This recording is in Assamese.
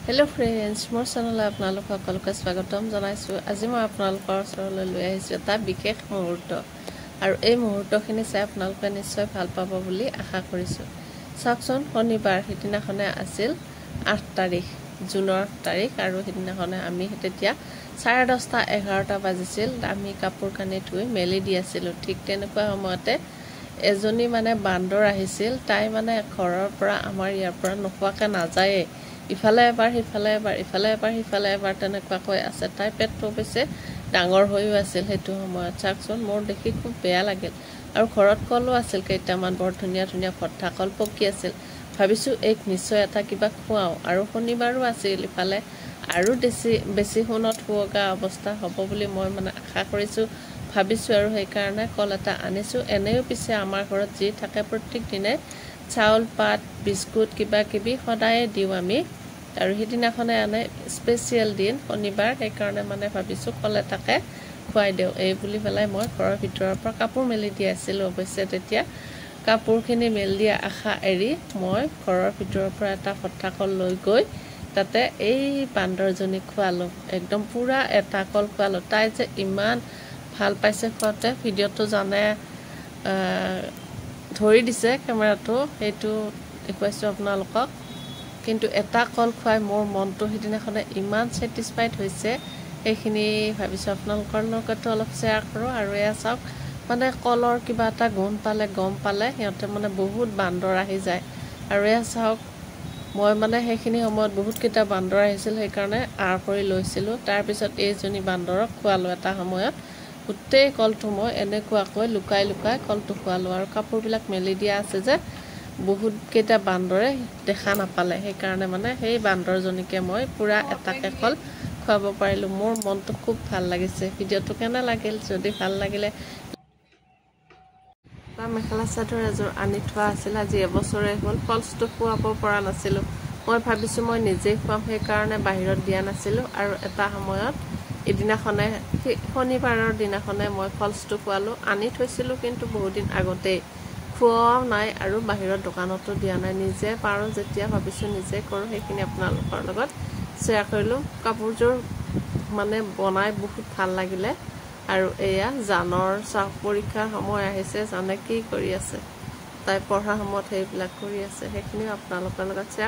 Hello friends, মোৰ চেনেললৈ আপোনালোক সকলোকে স্বাগতম জনাইছোঁ। আজি মই আপোনালোকৰ ওচৰলৈ লৈ আহিছোঁ এটা বিশেষ মুহূৰ্ত আৰু এই মুহূৰ্তখিনি চাই আপোনালোকে নিশ্চয় ভাল পাব বুলি আশা কৰিছোঁ। চাওকচোন, শনিবাৰ সিদিনাখনে আছিল 8 তাৰিখ, জুনৰ 8 তাৰিখ আৰু সিদিনাখনে আমি তেতিয়া 10:30-11টা বাজিছিল। আমি কাপোৰ কানি ধুই মেলি দি আছিলোঁ। ঠিক তেনেকুৱা সময়তে এজনী বান্দৰ আহিছিল। তাই ঘৰৰ পৰা আমাৰ ইয়াৰ পৰা নোখোৱাকৈ নাযায়ে। ইফালে এবাৰ সিফালে এবাৰ, ইফালে এবাৰ সিফালে এবাৰ তেনেকুৱাকৈ আছে। তাই পেটটো অৱশ্যে ডাঙৰ হৈও আছিল সেইটো সময়ত। চাওকচোন, মোৰ দেখি খুব বেয়া লাগিল। আৰু ঘৰত কলো আছিল কেইটামান, বৰ ধুনীয়া ধুনীয়া ভঠা কল পকি আছিল। ভাবিছোঁ এইক নিশ্চয় এটা কিবা খুৱাওঁ। আৰু শনিবাৰো আছিল, ইফালে আৰু বেছি সোণত সুৱগা অৱস্থা হ'ব বুলি মই আশা কৰিছোঁ, ভাবিছোঁ আৰু সেইকাৰণে কল এটা আনিছোঁ। এনেও পিছে আমাৰ ঘৰত যি থাকে প্ৰত্যেক দিনাই চাউল পাত বিস্কুট কিবা কিবি সদায়ে দিওঁ আমি। আৰু সিদিনাখনে আনে স্পেচিয়েল দিন শনিবাৰ, সেইকাৰণে ভাবিছোঁ কল এটাকে খুৱাই দিওঁ এই বুলি পেলাই মই ঘৰৰ ভিতৰৰ পৰা কাপোৰ মেলি দি আছিলোঁ। অৱশ্যে তেতিয়া কাপোৰখিনি মেলি দিয়া আশা এৰি মই ঘৰৰ ভিতৰৰ পৰা এটা ভঠা কল লৈ গৈ তাতে এই বান্দৰজনীক খোৱালোঁ। একদম পূৰা এটা কল খোৱালোঁ। তাই যে ইমান ভাল পাইছে খোৱাতে, ভিডিঅ'টো জানে ধৰি দিছে কেমেৰাটো, সেইটো দেখুৱাইছোঁ আপোনালোকক। কিন্তু এটা কল খুৱাই মোৰ মনটো সিদিনাখনে ইমান ছেটিছফাইড হৈছে, সেইখিনি ভাবিছোঁ আপোনালোকৰ লগতো অলপ শ্বেয়াৰ কৰোঁ। আৰু এয়া চাওক, কলৰ কিবা এটা গুণ পালে গম পালে সিহঁতে বহুত বান্দৰ আহি যায়। আৰু এয়া চাওক, মই সেইখিনি সময়ত বহুতকেইটা বান্দৰ আহিছিল, সেইকাৰণে আঁৰ কৰি লৈছিলোঁ। তাৰপিছত এইজনী বান্দৰক খোৱালোঁ। এটা সময়ত গোটেই কলটো মই এনেকুৱাকৈ লুকাই লুকাই কলটো খোৱালোঁ। আৰু কাপোৰবিলাক মেলি দিয়া আছে যে বহুতকেইটা বান্দৰে দেখা নাপালে, সেইকাৰণে সেই বান্দৰজনীকে মই পূৰা এটাকে কল খুৱাব পাৰিলোঁ। মোৰ মনটো খুব ভাল লাগিছে। ভিডিঅ'টো কেনে লাগিল? যদি ভাল লাগিলে, মেখেলা চাদৰ এযোৰ আনি থোৱা আছিল, আজি এবছৰে হ'ল। ফলছটো খুৱাব পৰা নাছিলোঁ। মই ভাবিছোঁ মই নিজেই খুৱাম, সেইকাৰণে বাহিৰত দিয়া নাছিলোঁ। আৰু এটা সময়ত এদিনাখনে শনিবাৰৰ দিনাখনে মই ফলছটো খুৱালোঁ। আনি থৈছিলোঁ কিন্তু বহুদিন আগতেই, খোৱাও নাই আৰু বাহিৰত দোকানতো দিয়া নাই। নিজে পাৰোঁ যেতিয়া ভাবিছোঁ নিজে কৰোঁ, সেইখিনি আপোনালোকৰ লগত শ্বেয়াৰ কৰিলোঁ। কাপোৰযোৰ বনাই বহুত ভাল লাগিলে। আৰু এয়া জানৰ চাওক, পৰীক্ষাৰ সময় আহিছে, জানে কি কৰি আছে, তাই পঢ়াৰ সময়ত সেইবিলাক কৰি আছে। সেইখিনিও আপোনালোকৰ লগত শ্বেয়াৰ